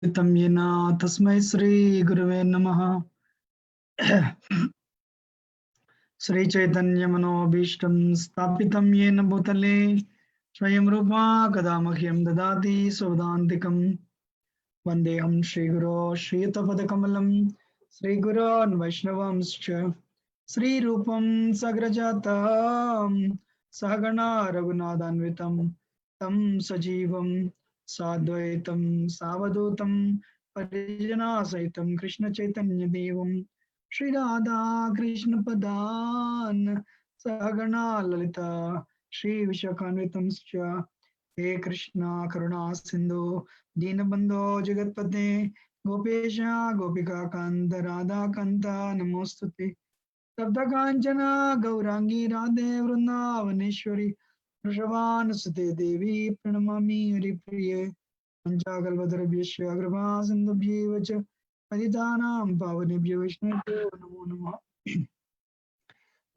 तं येन तस्मै श्रीगुरवे नमः। श्रीचैतन्यमनोभीष्टं स्थापितं येन भूतले स्वयं रूपा कदा मह्यं ददाति स्वदान्तिकं वन्देऽहं श्रीगुरो श्रीयुतपदकमलं श्रीगुरोन् वैष्णवांश्च श्रीरूपं सग्रजातं सहगणा रघुनाथान्वितं तं सजीवं साद्वैतं सावधूतं परिजनासहितं कृष्णचैतन्यदेवं श्रीराधा कृष्णपदान् सहगणा ललिता श्रीविशाखान्वितंश्च हे कृष्णा करुणा सिन्धु दीनबन्धो जगत्पते गोपेश गोपिका कान्त राधा कान्त नमोस्तुते सप्तकाञ्चना गौरांगी राधे वृन्दावनेश्वरी वृषभानुसुते देवी प्रणमामि हरिप्रिये पञ्चाकल्पतरुभ्यश्च कृपा सिन्धुभ्यैव च पतितानां पावनेभ्यो वैष्णवेभ्यो नमो नमः।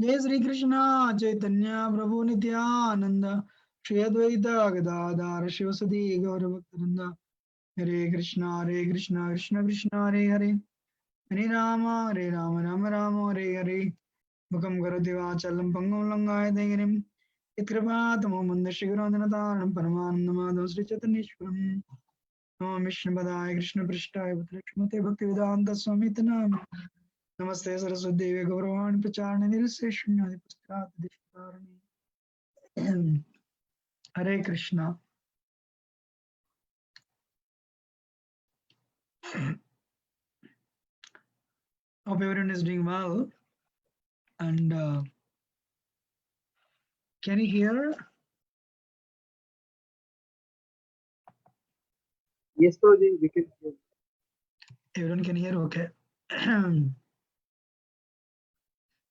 जय श्री कृष्ण चैतन्य प्रभु नित्यानंद श्री अद्वैत गदाधर शिवसदी गौरभक्तवृंद हरे कृष्णा कृष्ण कृष्ण हरे हरे हरे राम राम राम हरे हरे मुखं करोति वाचालं पङ्गुं लङ्घयते गिरिं यत्कृपातमो मन्दश्रीगुरोदनतारणं परमानन्दमाधवं श्रीचैतन्येश्वरं नमो विष्णुपदाय कृष्णपृष्ठाय भूतलक्ष्मीते भक्तिवेदान्त स्वामिते नमस्ते सरस्वती देवी गौरवाणी प्रचारणे निरस्तेषुण्य पुस्तकादिष्टारणे हरे Krishna. Hope everyone is doing well. And can you hear? Yes, Prabhuji, we can hear. Everyone can hear, okay.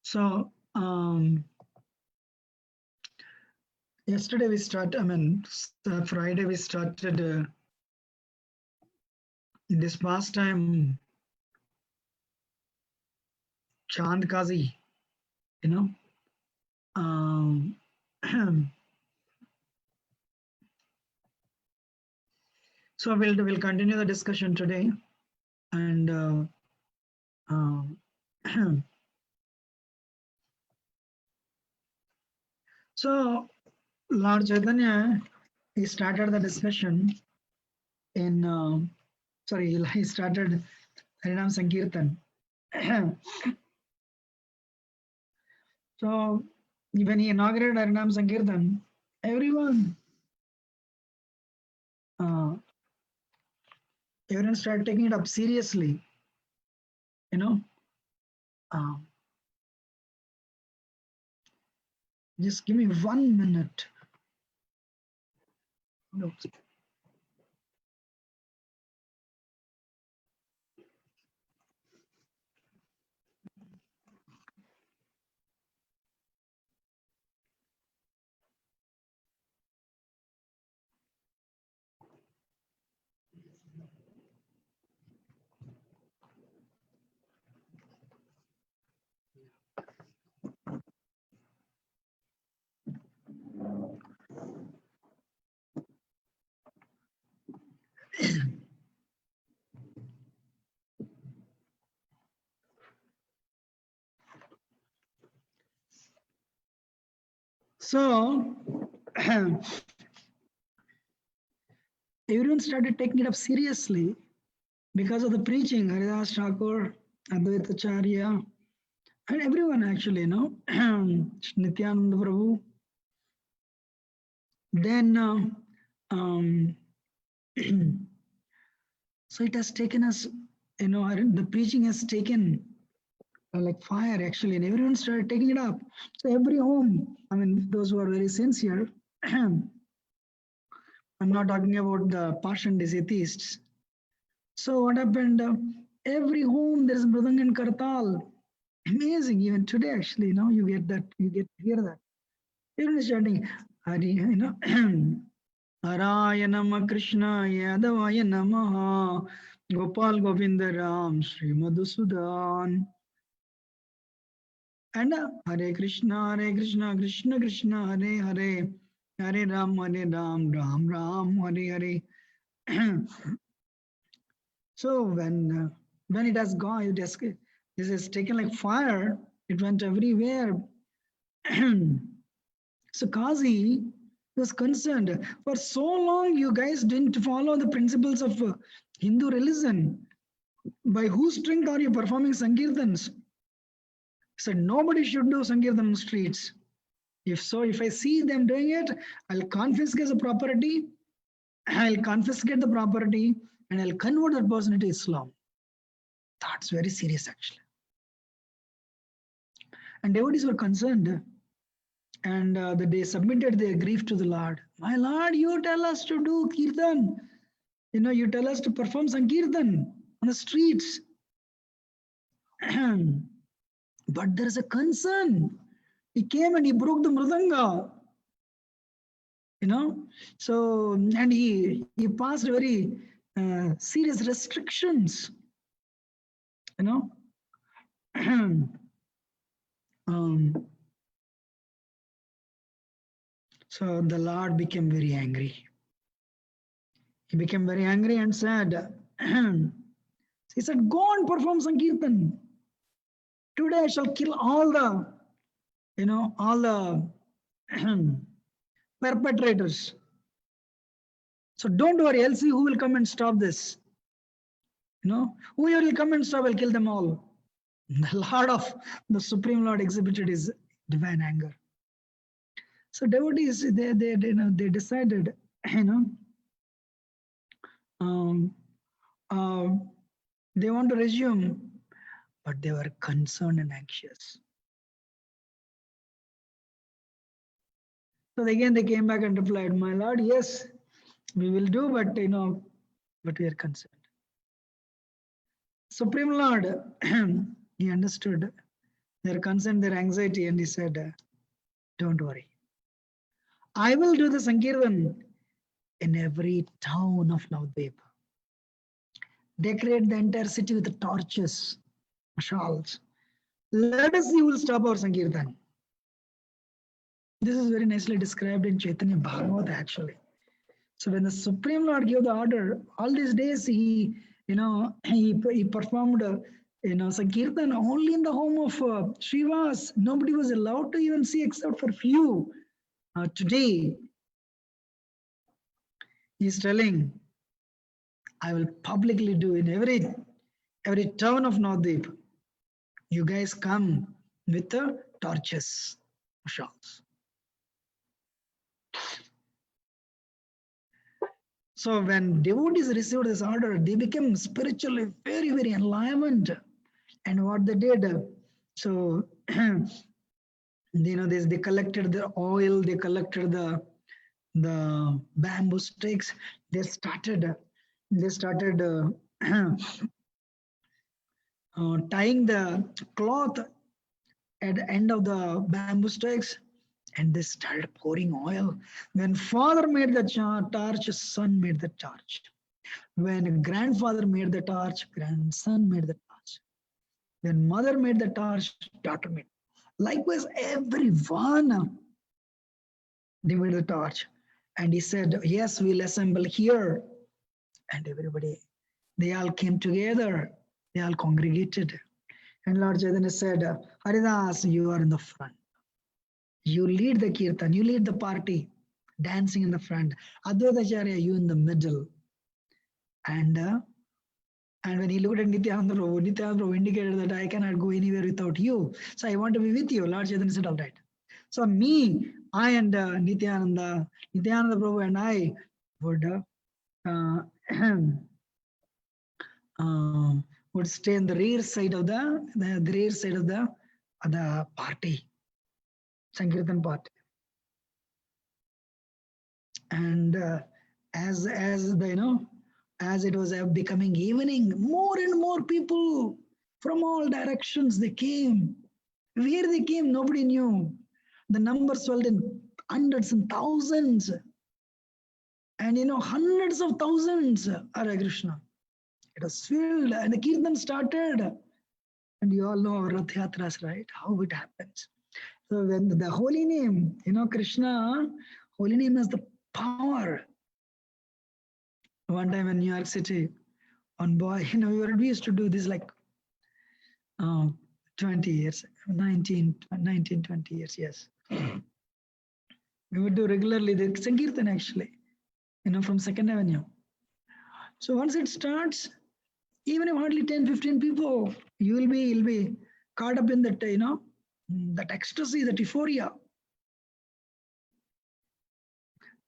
So yesterday we started, Friday we started this past time Chand Kazi, you know. So we'll continue the discussion today. And so Lord Chaitanya, he started the discussion in he started Harinam Sankirtan. So when he inaugurated Harinam Sankirtan, everyone started taking it up seriously, you know. Just give me 1 minute. No. So everyone started taking it up seriously because of the preaching, Haridas Thakur, Advaita Acharya, and everyone actually, you know, Nityananda Prabhu. Then, so it has taken us, you know, the preaching has taken like fire actually, and everyone started taking it up. So every home, I mean, those who are very sincere, I'm not talking about the partial atheists. So what happened? Every home there is Mridang and Kartal. Amazing, even today actually, you know, you get that, you get to hear that. Everyone is chanting, Hari, you know, Haraya Nama Krishna Yadavaya Namaha Gopal Govinda Ram Sri Madhusudan. And Hare Krishna, Krishna Krishna, Hare Hare, Hare Ram, Ram Ram, Hare Hare. So when it has gone, this is taken like fire. It went everywhere. So Kazi was concerned. For so long, you guys didn't follow the principles of Hindu religion. By whose strength are you performing Sankirtans? So nobody should do Sankirtan on the streets. If so, if I see them doing it, I'll confiscate the property, and I'll convert that person into Islam. That's very serious, actually. And devotees were concerned, and they submitted their grief to the Lord. My Lord, you tell us to do kirtan. You tell us to perform Sankirtan on the streets. But there is a concern. He came and he broke the mridanga. So, and he passed very serious restrictions. So the Lord became very angry. He became very angry and said, he said, go and perform Sankirtan. Today I shall kill all the perpetrators. So don't worry, I'll see who will come and stop this. Whoever will come and stop, I'll kill them all. The Lord of the Supreme Lord exhibited his divine anger. So devotees, they decided, they want to resume, but they were concerned and anxious. So again, they came back and replied, my Lord, yes, we will do, but but we are concerned. Supreme Lord, he understood their concern, their anxiety, and he said, don't worry. I will do the Sankirtan in every town of Navadvip. Decorate the entire city with torches, shawls. Let us see who will stop our Sankirtan. This is very nicely described in Chaitanya Bhagavat, actually. So when the Supreme Lord gave the order, all these days he performed Sankirtan only in the home of Srivas. Nobody was allowed to even see except for few. Today, he's telling, I will publicly do in every town of Navadvip. You guys come with the torches, shawls. So when devotees received this order, they became spiritually very, very enlivened. And what they did, so they collected the oil, they collected the bamboo sticks. They started tying the cloth at the end of the bamboo sticks, and they started pouring oil. When father made the torch, son made the torch. When grandfather made the torch, grandson made the torch. When mother made the torch, daughter made. Likewise, everyone, they made the torch. And he said, yes, we'll assemble here. And everybody, they all came together. They all congregated. And Lord Chaitanya said, Haridas, you are in the front. You lead the kirtan, you lead the party, dancing in the front. Advaitacharya, you in the middle. And when he looked at Nityananda Prabhu indicated that I cannot go anywhere without you. So I want to be with you. Lord Chaitanya said, all right. So I and Nityananda Prabhu and I would stay in the rear side of the party, Sankirtan party. And as it was becoming evening, more and more people from all directions they came. Where they came, nobody knew. The numbers swelled in hundreds and thousands. And hundreds of thousands, Hare Krishna. It was filled and the Kirtan started. And you all know our Rath Yatras, right? How it happens. So when the holy name, Krishna, holy name has the power. One time in New York City, on boy. We used to do this like 20 years, 19, 20 years, yes. We would do regularly the Sankirtan actually, from 2nd Avenue. So once it starts, even if hardly 10, 15 people, you'll be caught up in that, that ecstasy, that euphoria.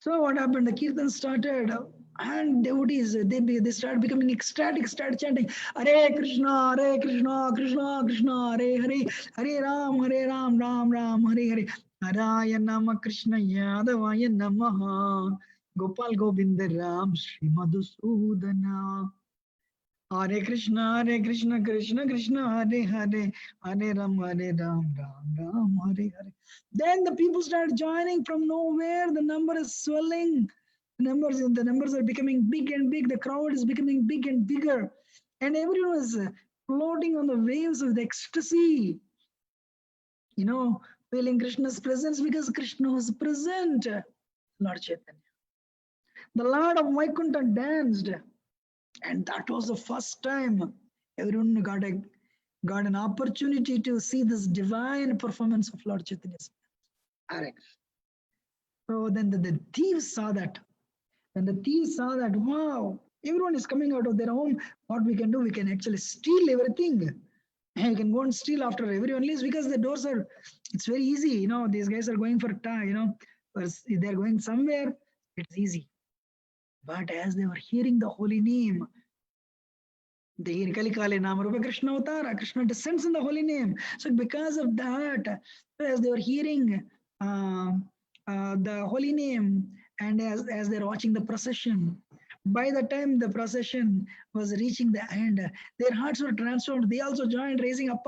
So what happened? The Kirtan started, and devotees, they started becoming ecstatic, started chanting, Hare Krishna, Krishna Krishna, Hare Ram, Ram, Hare, Haraya Nama Krishna Yadavaya Namaha, Gopal Govinda Ram, Sri Madhusudana. Hare Krishna, Krishna Krishna, Hare Ram, Ram, Hare. Then the people start joining from nowhere. The number is swelling. The numbers are becoming big and big. The crowd is becoming big and bigger, and everyone is floating on the waves of the ecstasy. Feeling Krishna's presence because Krishna was present. Lord Chaitanya, the Lord of Vaikuntha danced. And that was the first time everyone got an opportunity to see this divine performance of Lord Chaitanya. So then the thieves saw that. When the thieves saw that, wow, everyone is coming out of their home, what we can do, we can actually steal everything. And you can go and steal after everyone leaves because the doors are, it's very easy. These guys are going for time, if they're going somewhere, it's easy. But as they were hearing the holy name, the Kalikale Namarupa Krishna Avatara, Krishna descends in the holy name. So because of that, as they were hearing the holy name, and as they're watching the procession, by the time the procession was reaching the end, their hearts were transformed. They also joined, raising up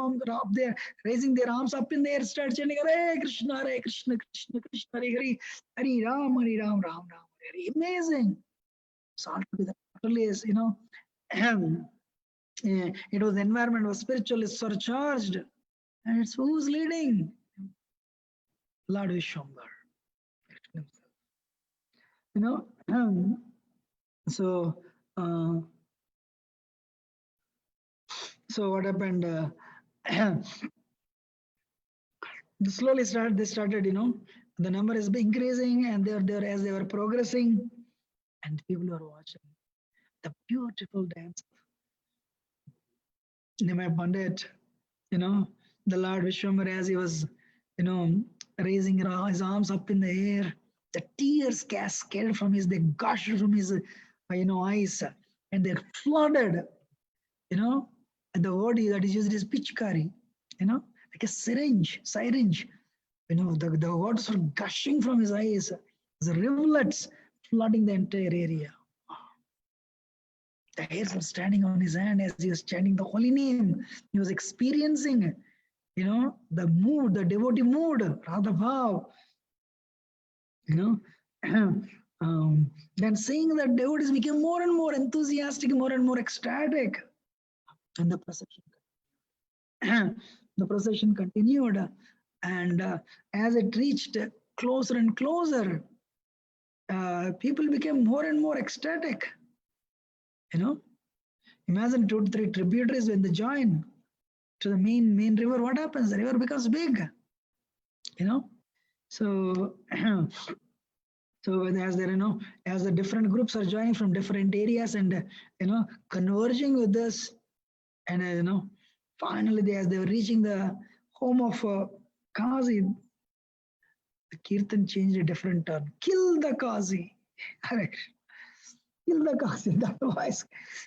there, raising their arms up in the air, start chanting Hare Krishna, Krishna Krishna, Hare Hare, Ram, Ram, Hare. Amazing. So altogether, totally is, it was the environment was spiritually surcharged, and it's who's leading? Lord Vishwambar. So what happened? Slowly they started, the number is increasing, and they're as they were progressing, and people were watching the beautiful dance. Nimai Pandit, the Lord Vishwambar, as he was, raising his arms up in the air, the tears cascaded from they gushed from his, eyes, and they flooded, the word that is used is pichkari, like a syringe, the waters were gushing from his eyes, the rivulets flooding the entire area. The hairs were standing on his hand as he was chanting the holy name. He was experiencing, the mood, the devotee mood, Radha Bhav. Then seeing that devotees became more and more enthusiastic, more and more ecstatic. And the procession continued. And as it reached closer and closer, people became more and more ecstatic. Imagine 2 to 3 tributaries when they join to the main river. What happens? The river becomes big. So so as there, as the different groups are joining from different areas and converging with this, and finally as they were reaching the home of Kazi, the Kirtan changed a different turn. Kill the Kazi. Kill the Qazi, that voice.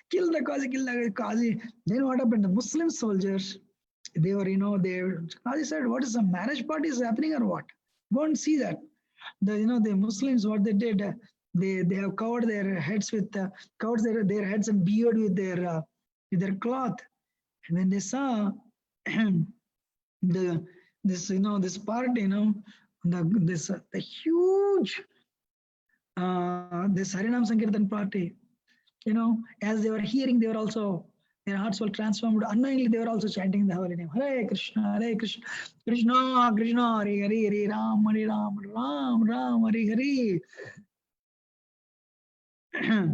Kill the Qazi. Then what happened? The Muslim soldiers, they were, Qazi said, what is some marriage party is happening or what? Go and see that. The Muslims, what they did, they have covered their heads with, covered their heads and beard with their cloth. And when they saw this party, the huge this Harinam Sankirtan party, as they were hearing, they were also, their hearts were transformed. Unknowingly, they were also chanting the holy name. Hare Krishna, Krishna Krishna, Hare Hare, Ram, Ram, Hare Hare.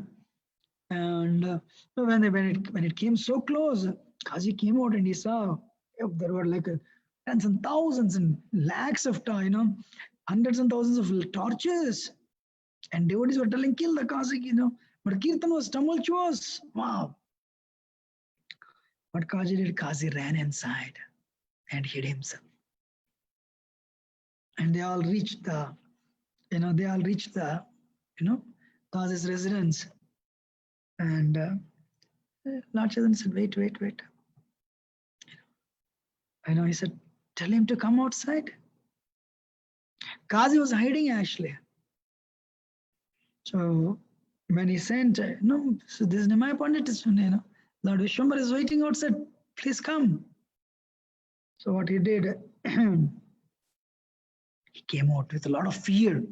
And so when it came so close, Kazi came out and he saw there were like tens and thousands and lakhs of hundreds and thousands of torches, and devotees were telling, "Kill the Kazi." But Kirtan was tumultuous. Wow! What Kazi did? Kazi ran inside and hid himself, and they all reached the, Kazi's residence, and Lord Chaitanya said, "Wait, wait, wait." He said, "Tell him to come outside." Kazi was hiding actually. So when he sent, no, so this Nimai Pandit is, Lord Vishwambar is waiting outside, please come. So what he did, he came out with a lot of fear.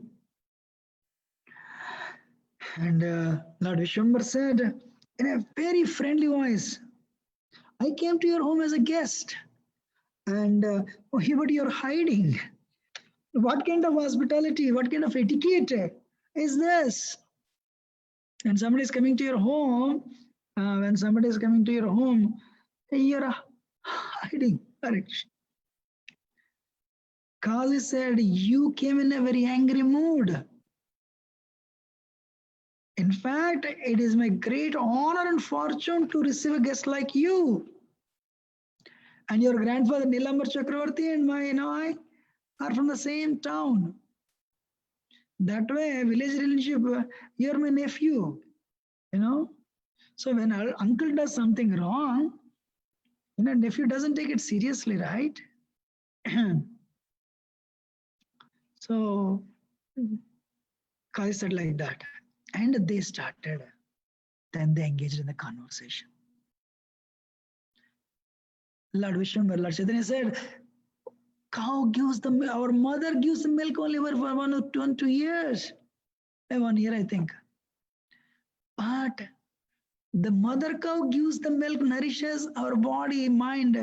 And Lord Vishwambar said in a very friendly voice, "I came to your home as a guest, and but you're hiding. What kind of hospitality, what kind of etiquette is this? And somebody is coming to your home, when somebody is coming to your home, you're hiding." Correct. Kazi said, "You came in a very angry mood. In fact, it is my great honor and fortune to receive a guest like you. And your grandfather Nilambar Chakravarti and I are from the same town. That way, village relationship, you're my nephew. So when our uncle does something wrong, nephew doesn't take it seriously, right?" So Kai said like that. And they started, then they engaged in the conversation. Lord Vishwambar, Lord Chaitanya said, "Cow gives our mother gives the milk only for 2 years. 1 year, I think. But the mother cow gives the milk, nourishes our body, mind,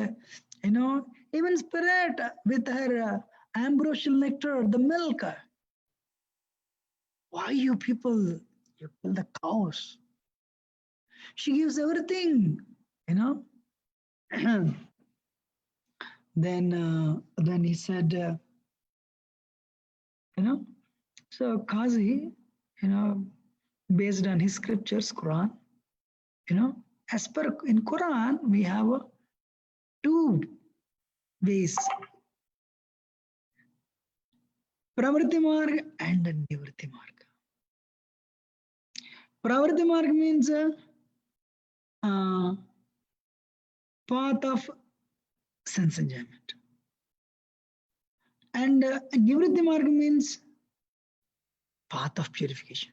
even spirit with her ambrosial nectar, the milk. Why you people, you kill the cows? She gives everything, Then he said, so Qazi, based on his scriptures, Quran, as per in Quran, we have two ways: Pravritti Marg and Nivritti Marg. Pravritti Marg means path of sense enjoyment. And Nivritti Marg means path of purification.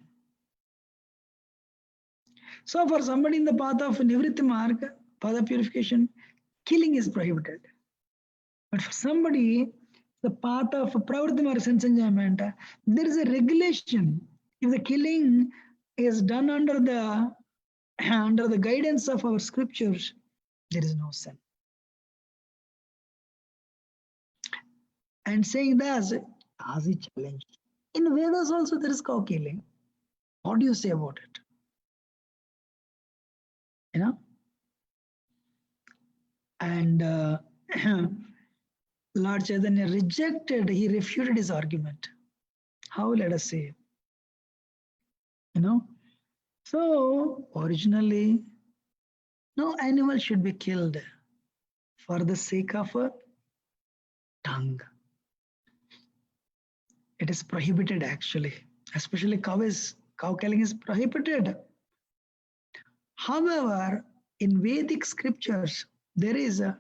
So for somebody in the path of Nivritti Marg, path of purification, killing is prohibited. But for somebody, the path of Pravritti Marg, sense enjoyment, there is a regulation. If the killing is done under the guidance of our scriptures, there is no sin. And saying that, Kazi challenged. In Vedas also there is cow killing. What do you say about it? And Lord Chaitanya rejected, he refuted his argument. How, let us say? So originally, no animal should be killed for the sake of a tongue. It is prohibited actually, especially cow killing is prohibited. However, in Vedic scriptures, there is a,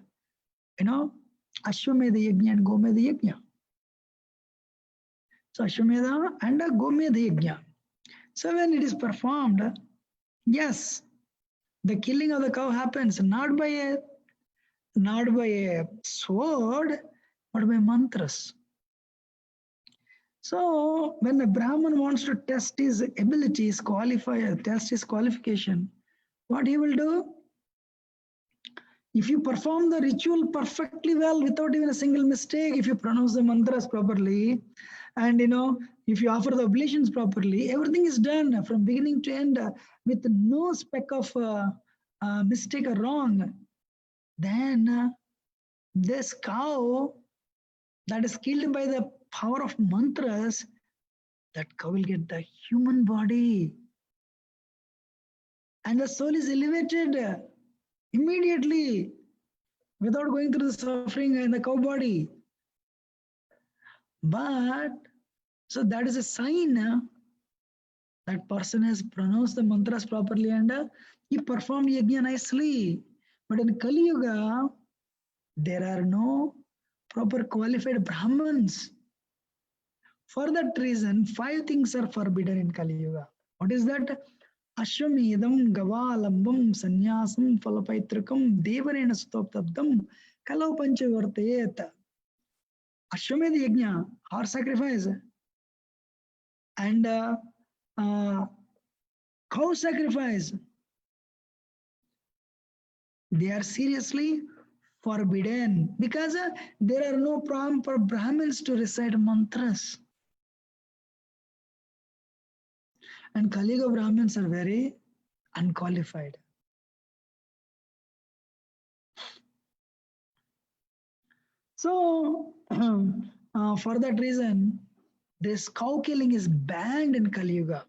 Ashwamedha Yajna and Gomedha Yajna. So Ashwamedha and Gomedha Yajna. So when it is performed, yes, the killing of the cow happens not by a sword, but by mantras. So when a Brahman wants to test his abilities, test his qualification, what he will do? If you perform the ritual perfectly well without even a single mistake, if you pronounce the mantras properly, And if you offer the oblations properly, everything is done from beginning to end with no speck of mistake or wrong. Then this cow that is killed by the power of mantras, that cow will get the human body. And the soul is elevated immediately without going through the suffering in the cow body. But so that is a sign that person has pronounced the mantras properly and he performed yajna nicely. But in Kali Yuga, there are no proper qualified Brahmins. For that reason, 5 things are forbidden in Kali Yuga. What is that? Ashwamedam, Gavalambam, Sanyasam, Falapaitrikam, Devarena Stoptabdam, Kalau Panchavartayet. Ashwamedha Yajna, horse sacrifice, and cow sacrifice, they are seriously forbidden because there are no proper Brahmins to recite mantras. And Kaliga Brahmins are very unqualified. So, for that reason, this cow killing is banned in Kali Yuga.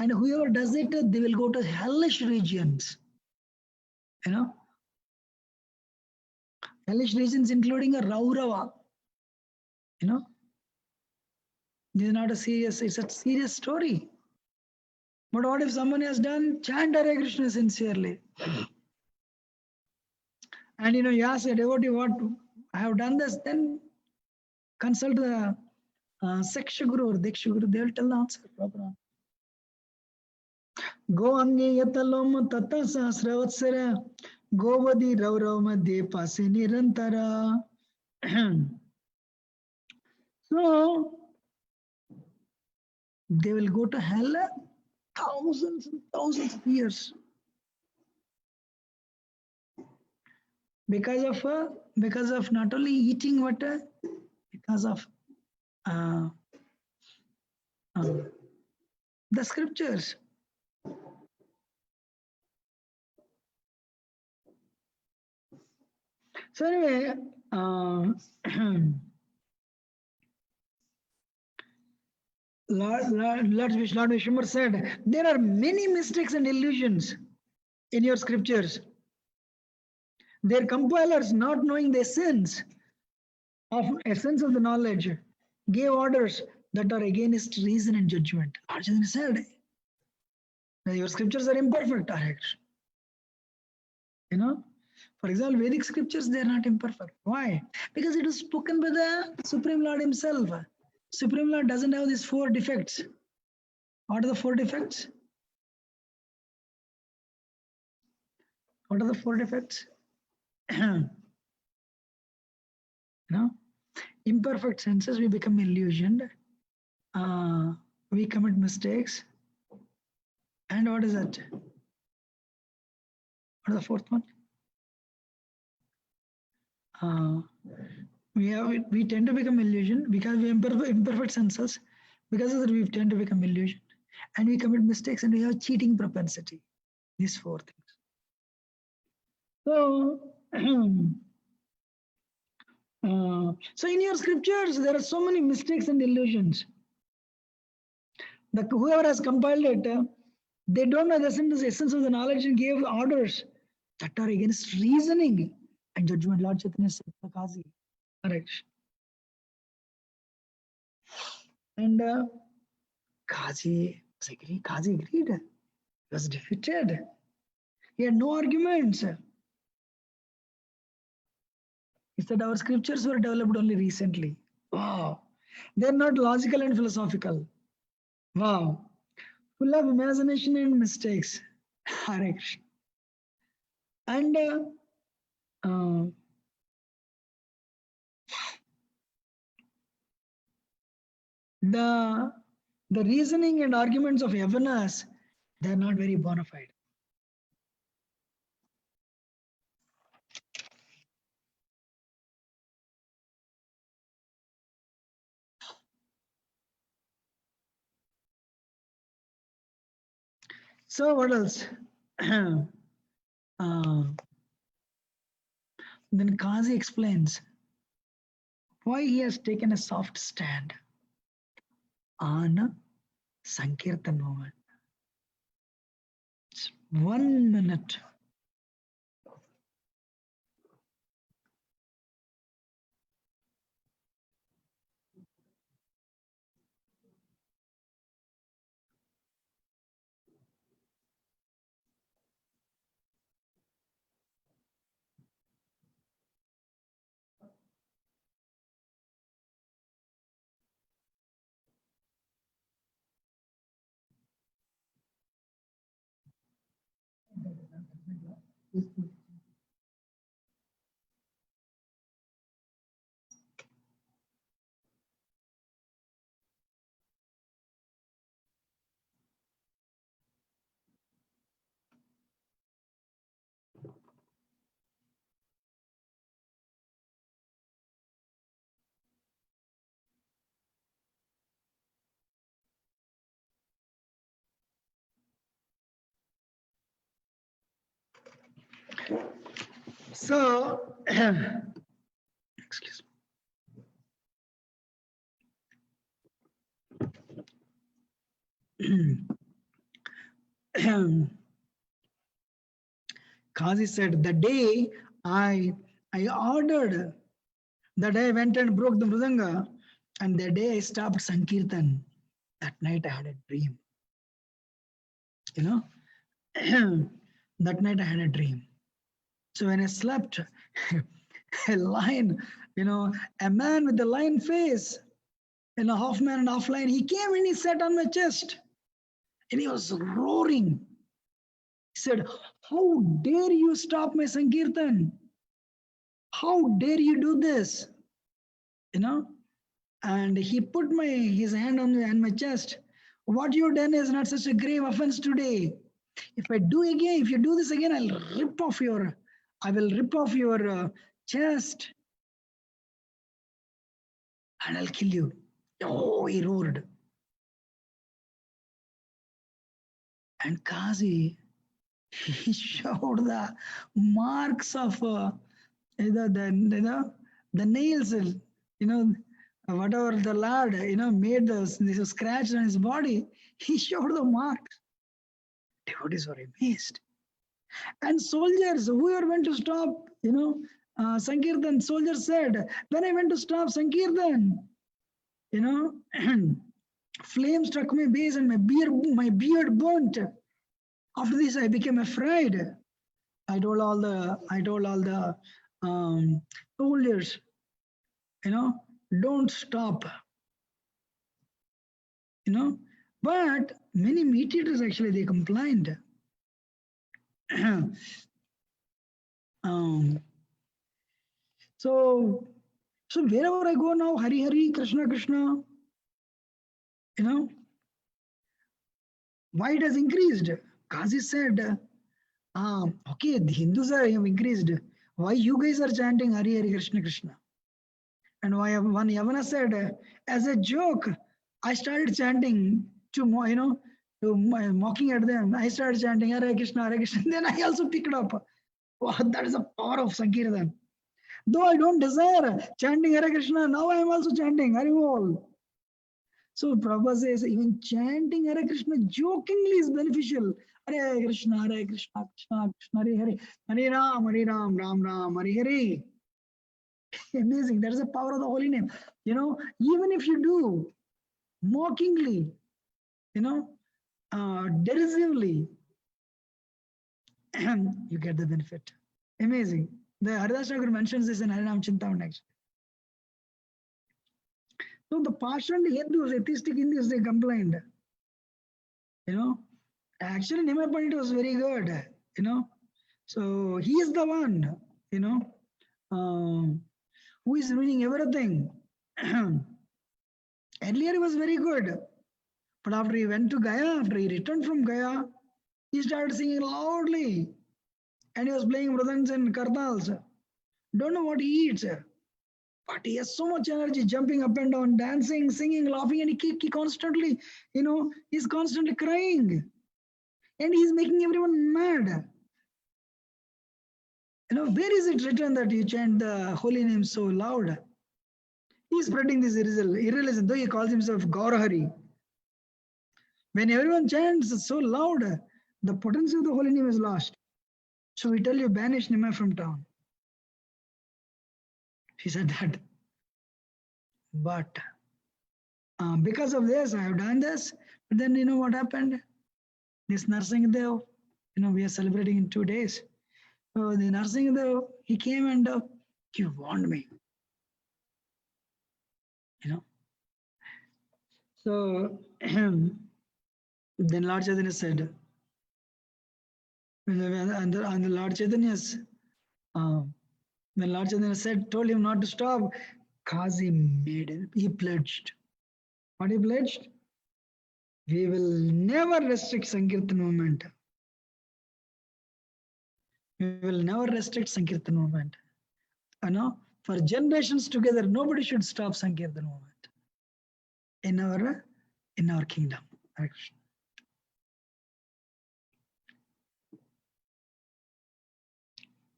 And whoever does it, they will go to hellish regions. Hellish regions including a Raurava. This is not a serious, it's a serious story. But what if someone has done chant Hare Krishna sincerely? And you ask a devotee, what I have done this, then consult the Seksha Guru or Diksha Guru, they will tell the answer, proper answer. Go ange yatalom tata sahasravatsara govadi raurav madhye pase nirantara. So they will go to hell thousands and thousands of years because of not only eating water, because of the scriptures. So anyway, Lord Vishwambar said, there are many mistakes and illusions in your scriptures. Their compilers, not knowing the essence of the knowledge, gave orders that are against reason and judgment. Lord Chaitanya said, your scriptures are imperfect, For example, Vedic scriptures, they are not imperfect. Why? Because it was spoken by the Supreme Lord himself. Supreme Lord doesn't have these 4 defects. What are the 4 defects? What are the 4 defects? Imperfect senses, we become illusioned. We commit mistakes. And what is that? What is the 4th one? We tend to become illusion because we have imperfect senses. Because of that, we tend to become illusion, and we commit mistakes, and we have cheating propensity. These 4 things. So, so in your scriptures, there are so many mistakes and illusions. Whoever has compiled it, they don't know the essence of the knowledge and gave orders that are against reasoning and judgment. Lord Chaitanya said, Kazi. Correct. And Kazi agreed. He was defeated. He had no arguments. He said our scriptures were developed only recently. Wow. They're not logical and philosophical. Wow. Full of imagination and mistakes. Hare Krishna. And the reasoning and arguments of Yavanas, they're not very bona fide. So what else? Then Kazi explains why he has taken a soft stand on Sankirtan movement. 1 minute. So, excuse me. Kazi said, the day I ordered, the day I went and broke the mridanga, and the day I stopped Sankirtan, that night I had a dream. You know, that night I had a dream. So when I slept, a lion, a man with a lion face, half man and half lion, he came and he sat on my chest and he was roaring. He said, how dare you stop my Sankirtan? How dare you do this? And he put his hand on my chest. What you done is not such a grave offense today. If you do this again, I will rip off your chest and I'll kill you. Oh, he roared. And Kazi, he showed the marks of the nails, whatever the lad, made this scratch on his body. He showed the marks. Devotees were amazed. And soldiers who were went to stop, Sankirtan, soldiers said, when I went to stop Sankirtan, flame struck my base and my beard burnt. After this, I became afraid. I told all the soldiers, don't stop. But many meat-eaters actually they complained. So wherever I go now, Hari Hari, Krishna Krishna, why it has increased? Kazi said, okay, the Hindus have increased. Why you guys are chanting Hari Hari Krishna Krishna? And why one Yavana said, as a joke, I started chanting to mocking at them. I started chanting Hare Krishna, Hare Krishna. Then I also picked up. Wow, that is the power of Sankirtan. Though I don't desire chanting Hare Krishna, now I am also chanting Hare Bol. So Prabhupada says even chanting Hare Krishna jokingly is beneficial. Hare Krishna, Krishna Krishna, Hare Hare, Hare Ram, Ram Ram, Hare Hare. Amazing. That is the power of the holy name. Even if you do mockingly, derisively, you get the benefit. Amazing. The Haridas Thakur mentions this in Harinam Chintavan actually. So the partial Hindus, atheistic Hindus, they complained. Actually Nimai Pandit was very good, So he is the one, who is ruining everything. Earlier he was very good. But after he went to Gaya, after he returned from Gaya, he started singing loudly. And he was playing mridangams and kartals. Don't know what he eats. But he has so much energy, jumping up and down, dancing, singing, laughing, and he constantly, he's constantly crying. And he's making everyone mad. Where is it written that you chant the holy name so loud? He's spreading this irreligion, though he calls himself Gaurahari. When everyone chants so loud, the potency of the holy name is lost. So we tell you, banish Nimai from town. He said that. But because of this, I have done this. But then you know what happened? This Narsingh Dev, we are celebrating in 2 days. So the Narsingh Dev, he came and he warned me. So then Lord Chaitanya said, and the Lord Chaitanya's, when Lord Chaitanya told him not to stop, Kazi made it. He pledged. What he pledged? We will never restrict Sankirtan movement. We will never restrict Sankirtan movement. For generations together, nobody should stop Sankirtan movement in our kingdom.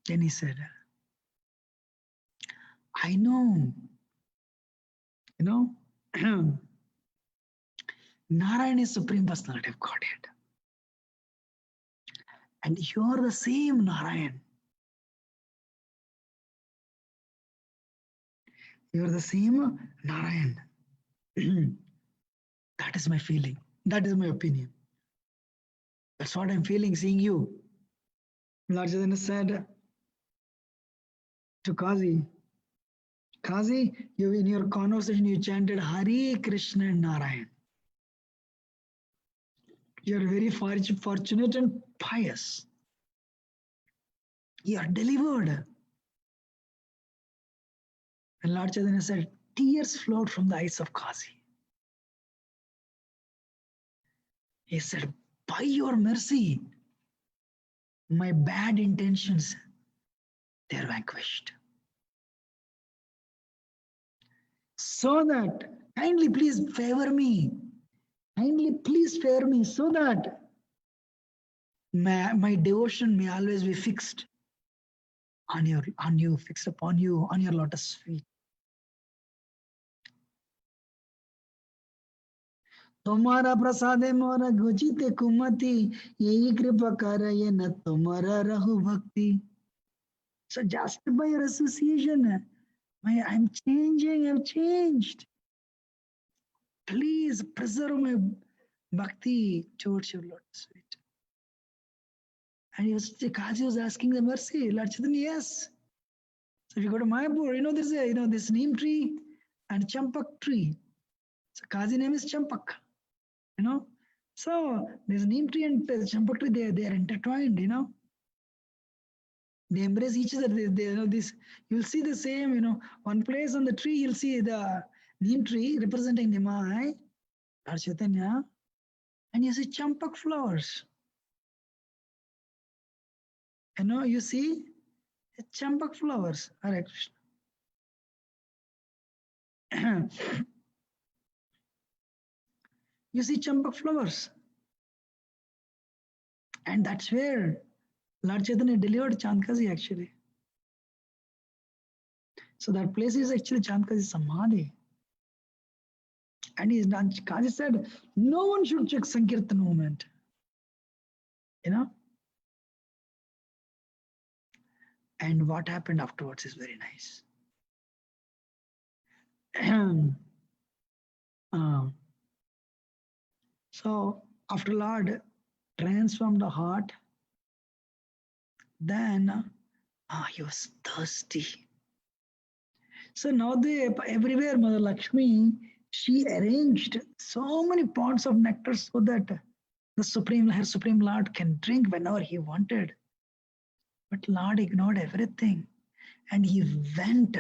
Then he said, I know, Narayan is Supreme Personality of Godhead. And you are the same Narayan. You are the same Narayan. That is my feeling. That is my opinion. That's what I'm feeling seeing you. Lord Chaitanya said to Kazi, you in your conversation you chanted Hare Krishna and Narayan. You are very fortunate and pious. You are delivered. And Lord Chaitanya said, tears flowed from the eyes of Kazi. He said, by your mercy, my bad intentions, they are vanquished. So that, kindly please favor me. Kindly please favor me so that my devotion may always be fixed on you, fixed upon you, on your lotus feet. तुम्हारा प्रसादे मोरा गुचिते कुमति यही कृपा कर ये न तुम्हारा रहु भक्ति. So just by your association, I'm changing, I've changed. Please preserve my bhakti towards your lotus feet. And Kazi was asking the mercy, Lord Chaitanya, yes. So if you go to Mayapur, there's this neem tree and champak tree. So Kazi name is Champak. So this neem tree and champak tree, they are intertwined, They embrace each other. This you'll see the same, one place on the tree, you'll see the neem tree representing Nimai, Lord Chaitanya, and you see champak flowers. You see champak flowers. Hare Krishna. You see champak flowers. And that's where Lord Chaitanya delivered Chandkazi actually. So that place is actually Chandkazi Samadhi. And Kazi said, no one should check Sankirtan movement. And what happened afterwards is very nice. So after Lord transformed the heart, then he was thirsty. So now everywhere Mother Lakshmi, she arranged so many pots of nectar so that her Supreme Lord can drink whenever he wanted. But Lord ignored everything and he went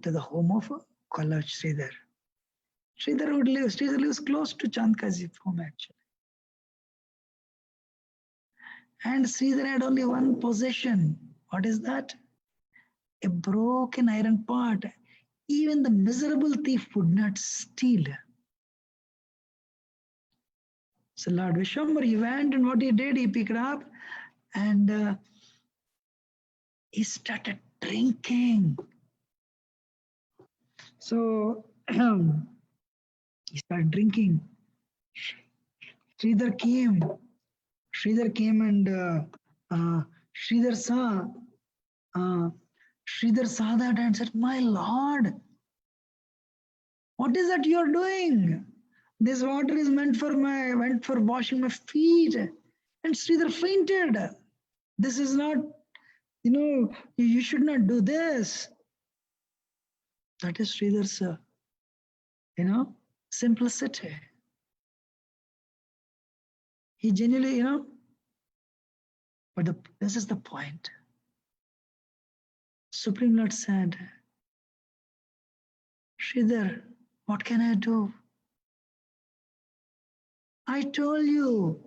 to the home of College Sridhar. Sridhar lives close to Chandkazi's home actually. And Sridhar had only one possession. What is that? A broken iron pot. Even the miserable thief would not steal. So Lord Vishwambar, he went, and what he did, he picked up and he started drinking. So he started drinking. Sridhar came. Sridhar came and Sridhar saw. Sridhar saw that and said, "My Lord, what is that you are doing? This water is meant for washing my feet." And Sridhar fainted. This is not, you should not do this. That is Sridhar's, simplicity. He genuinely, but this is the point. Supreme Lord said, Sridhar, what can I do? I told you,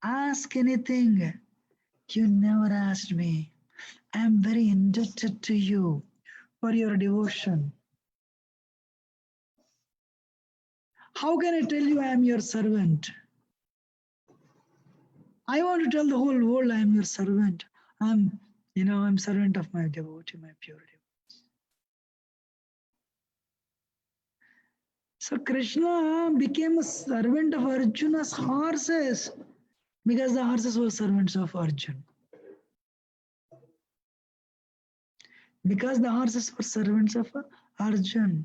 ask anything. You never asked me. I am very indebted to you for your devotion. How can I tell you I am your servant? I want to tell the whole world I am your servant. I'm servant of my devotee, my pure devotee. So Krishna became a servant of Arjuna's horses because the horses were servants of Arjuna. Because the horses were servants of Arjuna.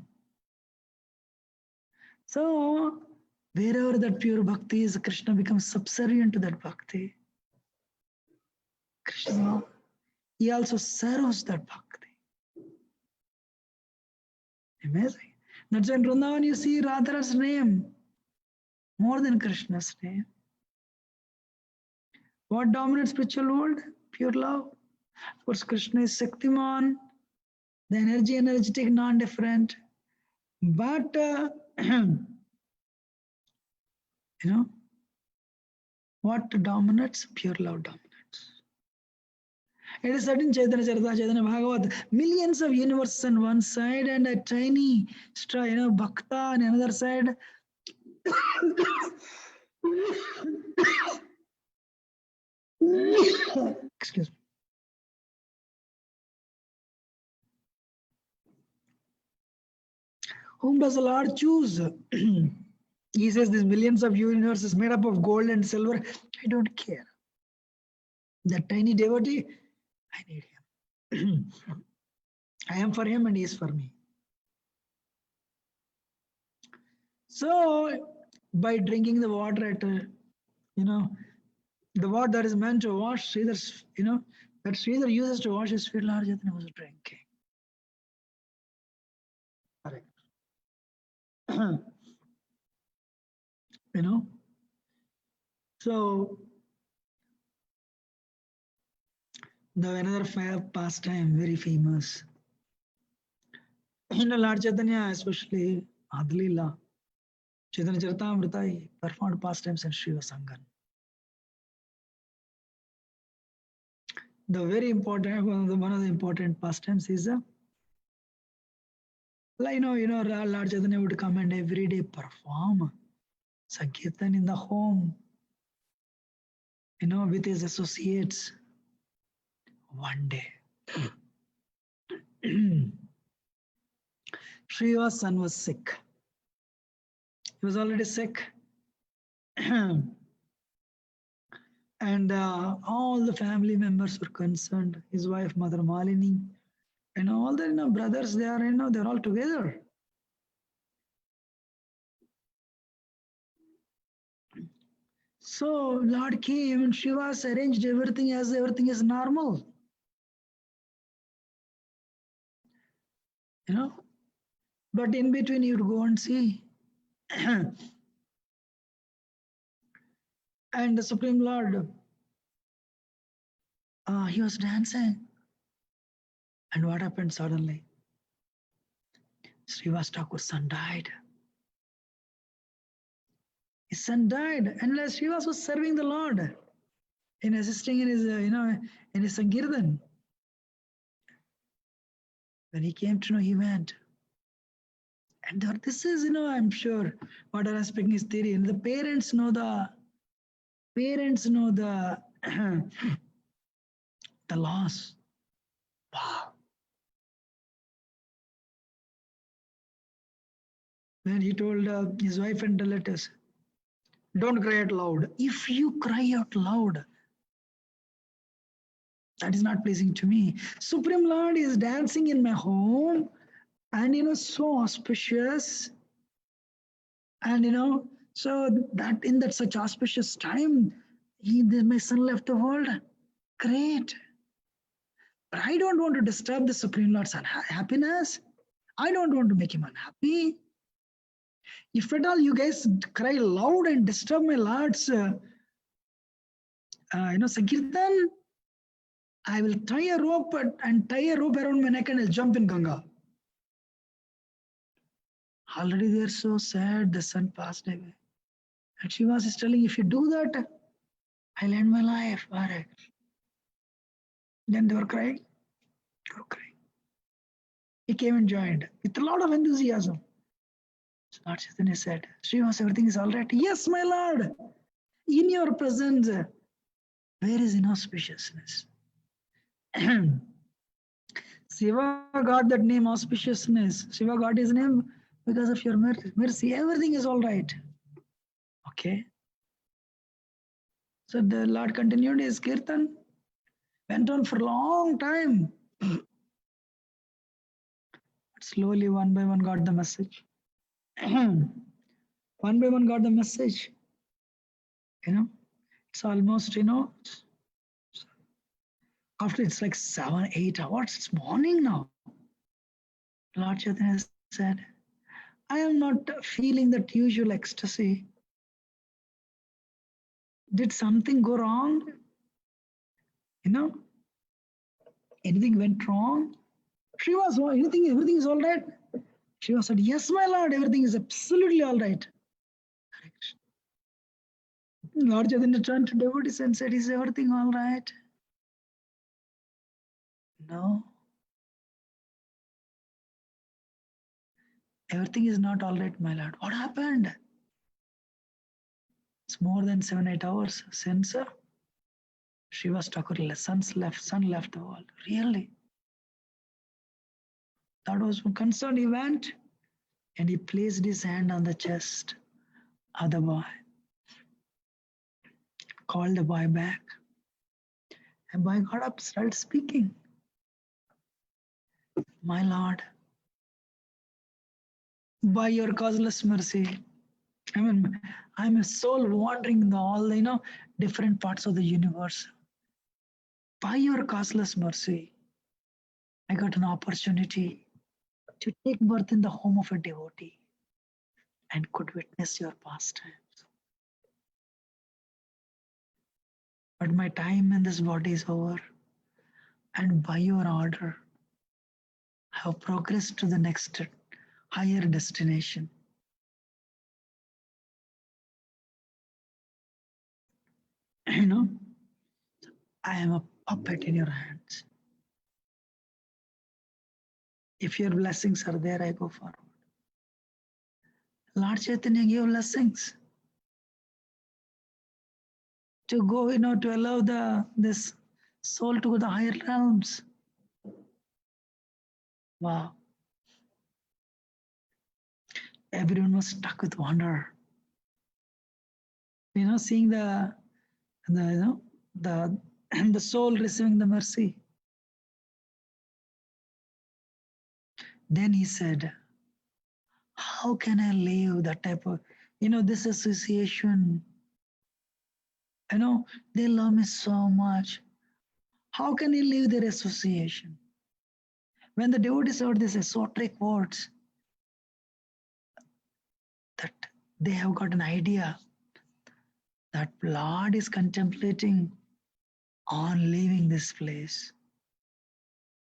So wherever that pure bhakti is, Krishna becomes subservient to that bhakti. Krishna, he also serves that bhakti. Amazing. That's when Vrindavan you see Radha's name more than Krishna's name. What dominates spiritual world? Pure love. Of course, Krishna is Shaktiman, the energetic, non-different. But, what dominates? Pure love dominates. It is certain Chaitanya Charitamrita, Chaitanya Bhagavat, millions of universes on one side and a tiny, bhakta on another side. Excuse me. Whom does the Lord choose? He says this millions of universes made up of gold and silver. I don't care. That tiny devotee, I need him. I am for him and he is for me. So, by drinking the water at, the water that is meant to wash Sridhar's, that Sridhar uses to wash his feet, Lord Chaitanya was drinking. Correct. So the another pastime, very famous. Lord Chaitanya, especially Adlila, Chaitanya Charitamrita, he performed pastimes in Shiva Sangan. The very important, one of the important pastimes is, Lord Chaitanya would come and every day perform Sankirtan in the home, with his associates. One day, Shiva's son was sick. He was already sick. And all the family members were concerned. His wife, Mother Malini, and all the brothers, they are, they're all together. So Lord came and Shiva's arranged everything as everything is normal. But in between you'd go and see. And the Supreme Lord, he was dancing. And what happened suddenly? Srivas Thakur's son died. His son died, and Srivas was serving the Lord in assisting in his, in his Sankirtan. When he came to know, he went. And this is, I'm sure, what I'm speaking is theory. And the parents know the Parents know the the loss. Wow. When he told his wife and relatives, don't cry out loud. If you cry out loud, that is not pleasing to me. Supreme Lord is dancing in my home, and so auspicious, and so that in that such auspicious time, my son left the world. Great. But I don't want to disturb the Supreme Lord's happiness. I don't want to make him unhappy. If at all you guys cry loud and disturb my Lord's, Sankirtan, I will tie a rope and tie a rope around my neck and I'll jump in Ganga. Already they're so sad, the son passed away. And Shiva is telling, if you do that, I'll end my life. Then they were crying. They were crying. He came and joined with a lot of enthusiasm. So Lord Chaitanya said, Srivas, everything is all right. Yes, my Lord. In your presence, where is inauspiciousness? Shiva got that name, auspiciousness. Shiva got his name because of your mercy. Everything is all right. Okay. So the Lord continued his kirtan, went on for a long time. Slowly, one by one, got the message. One by one, got the message. It's almost, after it's like 7, 8 hours, it's morning now. Lord Chaitanya said, I am not feeling that usual ecstasy. Did something go wrong? Anything went wrong? Shiva, everything is all right? Shiva said, yes, my Lord, everything is absolutely all right. Correct. Lord Chaitanya turned to devotees and said, is everything all right? No. Everything is not all right, my Lord. What happened? It's more than 7, 8 hours since Shiva Thakur, son left the world. Really? That was one concern. He went and he placed his hand on the chest of the boy. Called the boy back. And boy got up, started speaking. My Lord, by your causeless mercy, I'm a soul wandering in all different parts of the universe. By your causeless mercy, I got an opportunity to take birth in the home of a devotee and could witness your pastimes. But my time in this body is over, and by your order, I have progressed to the next higher destination. I am a puppet in your hands. If your blessings are there, I go forward. Lord Chaitanya gave blessings to go, to allow this soul to go to the higher realms. Wow. Everyone was stuck with wonder. Seeing the the soul receiving the mercy. Then he said, how can I leave that type of, this association? They love me so much. How can he leave their association? When the devotees heard these esoteric words, that they have got an idea that Lord is contemplating on leaving this place.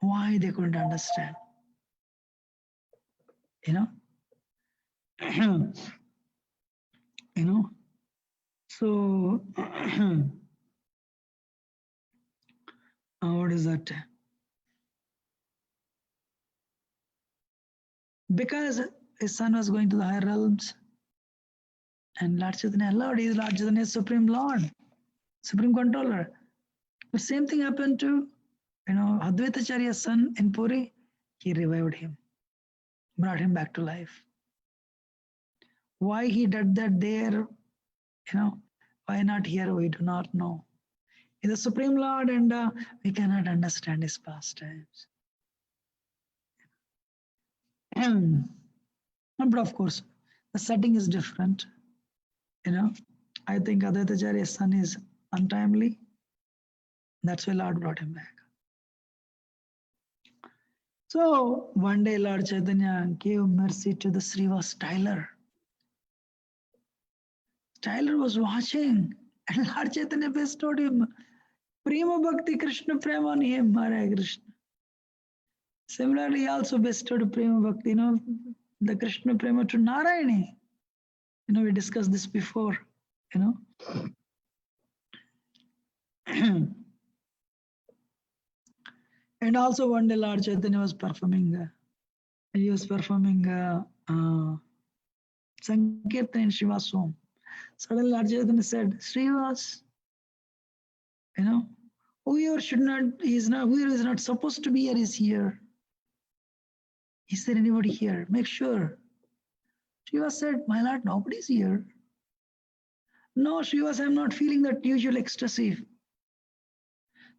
Why they couldn't understand? So what is that? Because his son was going to the higher realms, and Lord Chaitanya allowed, he is Lord Chaitanya's Supreme Lord. Supreme Controller. The same thing happened to, Advaitacharya's son in Puri. He revived him, brought him back to life. Why he did that there, why not here, we do not know. He's the Supreme Lord and we cannot understand his pastimes. But of course, the setting is different. I think Advaitacharya's son is untimely. That's why Lord brought him back. So one day Lord Chaitanya gave mercy to the Srivas Tyler. Tyler was watching and Lord Chaitanya bestowed him Prema Bhakti Krishna Prema on him, Hare Krishna. Similarly, he also bestowed Prema Bhakti, the Krishna Prema to Narayani. We discussed this before, And also one day Lord Chaitanya was performing, Sankirtan in Shiva's home. Suddenly Lord Chaitanya said, Srivas, whoever is not supposed to be here is here. Is there anybody here? Make sure. Srivas said, my Lord, nobody's here. No, Srivas, I'm not feeling that usual ecstasy.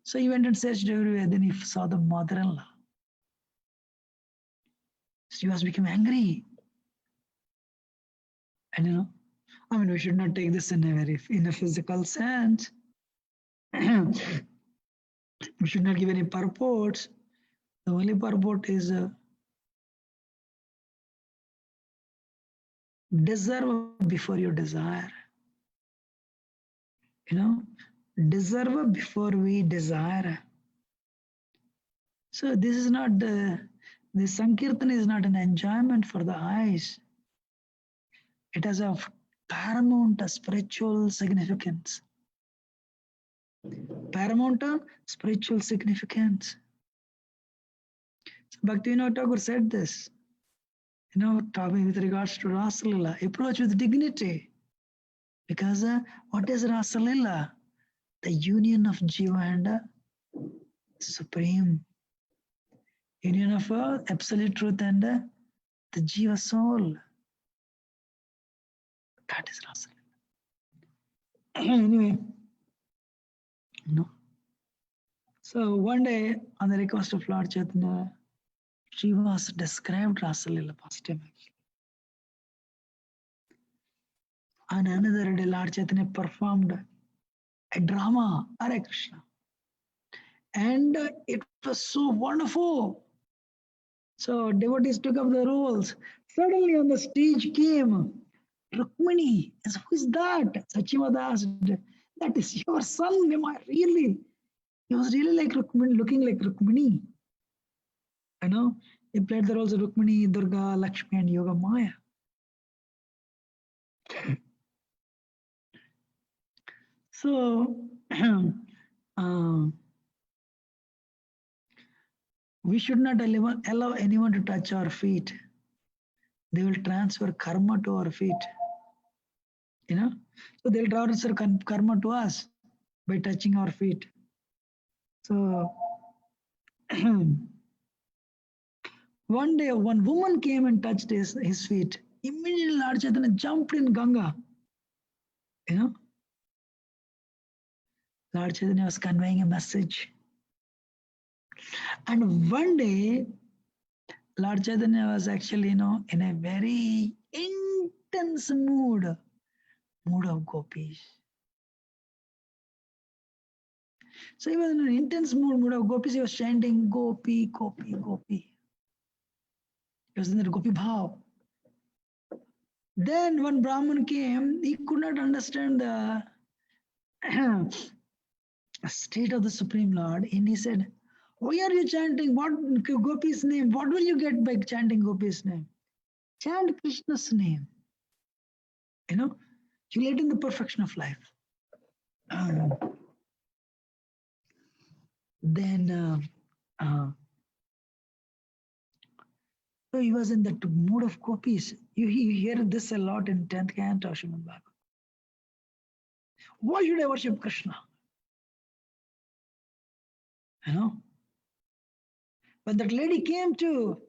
So he went and searched everywhere. Then he saw the mother-in-law. Srivas became angry. And we should not take this in a physical sense. We should not give any purports. The only purport is deserve before you desire. Deserve before we desire. So this is not the Sankirtan is not an enjoyment for the eyes. It has a paramount spiritual significance. Paramount spiritual significance. So Bhaktivinoda Thakur said this, talking with regards to Rasalila, approach with dignity. Because what is Rasalila? The union of Jiva and Supreme. Union of absolute truth and the Jiva soul. That is Rasalila. Anyway, So one day, on the request of Lord Chaitanya, Srivas described Rasalila pastime. On another day, Lord Chaitanya performed a drama, Hare Krishna. And it was so wonderful. So devotees took up the roles. Suddenly on the stage came Rukmini. Who is that? Sachimada asked, that is your son, am I really? He was really like Rukmini, looking like Rukmini. He played the roles of Rukmini, Durga, Lakshmi, and Yoga Maya. So, we should not allow anyone to touch our feet. They will transfer karma to our feet. So they'll transfer karma to us by touching our feet. So, one day, one woman came and touched his feet. Immediately, Lord Chaitanya jumped in Ganga. Lord Chaitanya was conveying a message. And one day, Lord Chaitanya was actually, in a very intense mood of gopis. So he was in an intense mood of gopis. He was chanting Gopi, Gopi, Gopi. He was in the Gopi Bhav. Then when Brahman came, he could not understand the state of the Supreme Lord. And he said, why are you chanting what Gopi's name? What will you get by chanting Gopi's name? Chant Krishna's name. You'll attain the perfection of life. So he was in that mood of gopis. You hear this a lot in 10th canto of Srimad Bhagavatam. Why should I worship Krishna? you know. But that lady came to,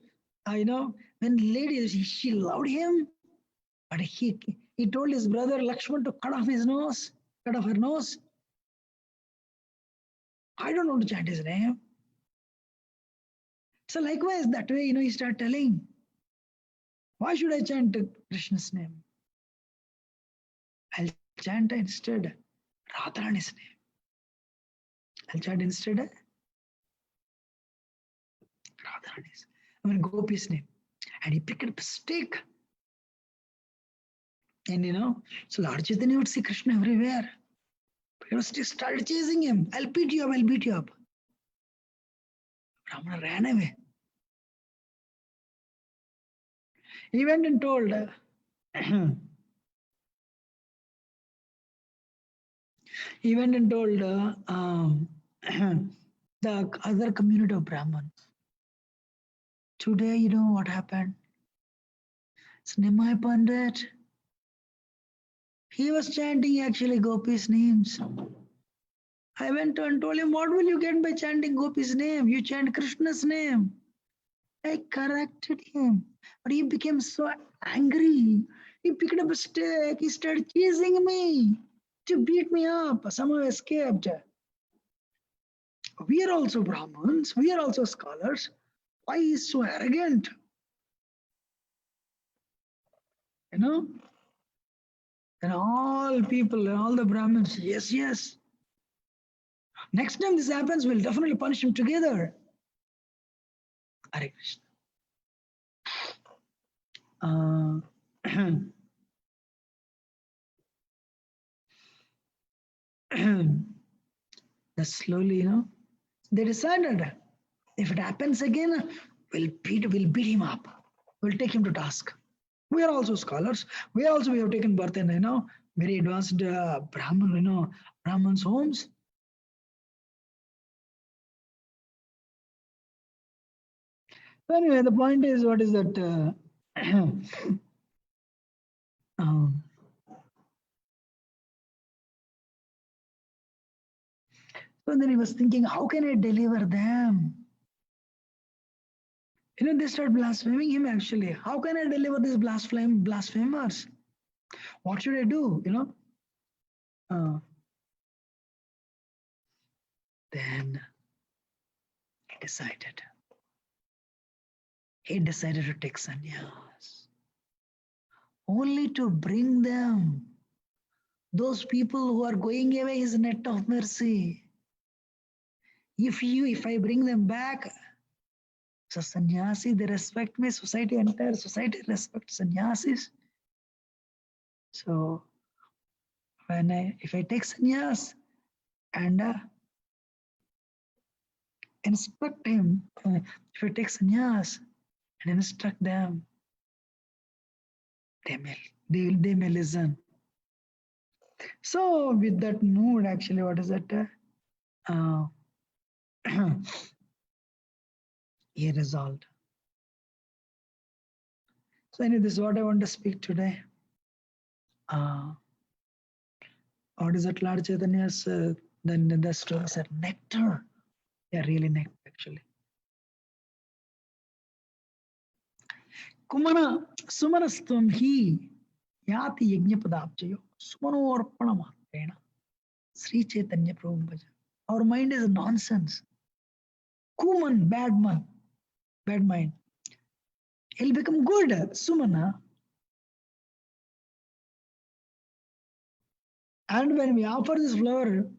when the lady, she loved him, but he told his brother Lakshman to cut off his nose, cut off her nose. I don't want to chant his name. So likewise, that way, he started telling, why should I chant Krishna's name? I'll chant instead Radharani's name. I'll chant instead Radharani's, Gopi's name. And he picked up a stick. And so Lord Chaitanya would see Krishna everywhere. He was just started chasing him. I'll beat you up, I'll beat you up. Brahmana ran away. He went and told, he went and told the other community of Brahmins. Today, you know what happened? So Nimai Pandit, he was chanting actually Gopi's names. I went and told him, what will you get by chanting Gopi's name? You chant Krishna's name. I corrected him, but he became so angry. He picked up a stick, he started chasing me to beat me up. Somehow escaped. We are also Brahmins, we are also scholars. Why he is so arrogant? And all people and all the Brahmins, yes, yes. Next time this happens, we'll definitely punish him together. Hare Krishna. That's slowly, they decided if it happens again, we'll beat him up. We'll take him to task. We are also scholars. We have taken birth in, very advanced Brahmins' homes. So anyway, the point is, what is that? So then he was thinking, how can I deliver them? They start blaspheming him actually. How can I deliver these blasphemers? What should I do? Then he decided. He decided to take sannyas. Only to bring them, those people who are going away, his net of mercy. If I bring them back, so sannyasi, they respect me, entire society respects sannyasis. So if I take sannyas and instruct him, if I take sannyas and instruct them, they may listen. So with that mood, actually, what is that? He resolved. So anyway, this is what I want to speak today. What is that? Lord Chaitanya's then the story said nectar. Yeah, really nectar actually. Kumana sumanastum hi yati yajna padapchayo sumano arpana matrena Sri Chaitanya Prabhu Bhaja. Our mind is nonsense. Kuman, bad mind. He'll become good. Sumana. And when we offer this flower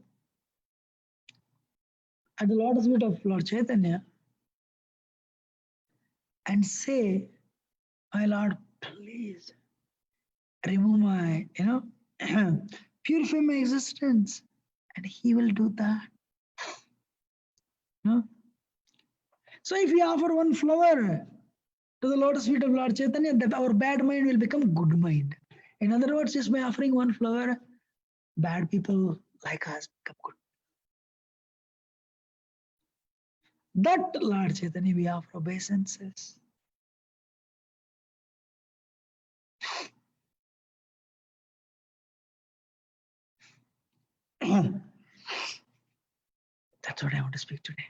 at the lotus feet of Lord Chaitanya and say, my Lord, please remove my, purify my existence. And he will do that. So if we offer one flower to the lotus feet of Lord Chaitanya, that our bad mind will become good mind. In other words, just by offering one flower, bad people like us become good. That Lord Chaitanya we offer obeisances. That's what I want to speak today.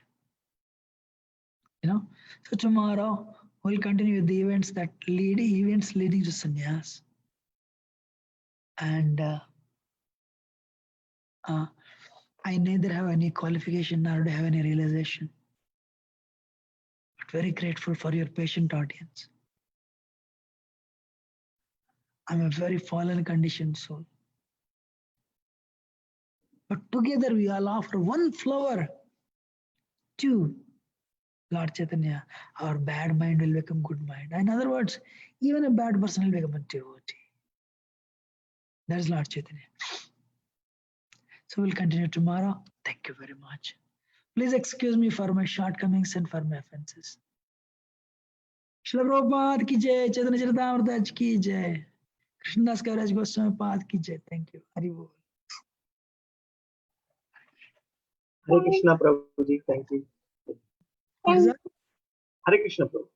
So tomorrow we'll continue with the events leading to sannyas. And I neither have any qualification nor do I have any realization. But very grateful for your patient audience. I'm a very fallen conditioned soul. But together we all offer one flower to Lord Chaitanya. Our bad mind will become good mind. In other words, even a bad person will become a devotee. That is Lord Chaitanya. So we'll continue tomorrow. Thank you very much. Please excuse me for my shortcomings and for my offenses. Shri Prabhupada ki jai, Chaitanya Charitamrita ki jai, Krishnadas Kaviraj Goswami Pad ki jai. Thank you. Hari Bol. Hare Krishna Prabhuji, thank you. What is that? Hare Krishna Prabhu.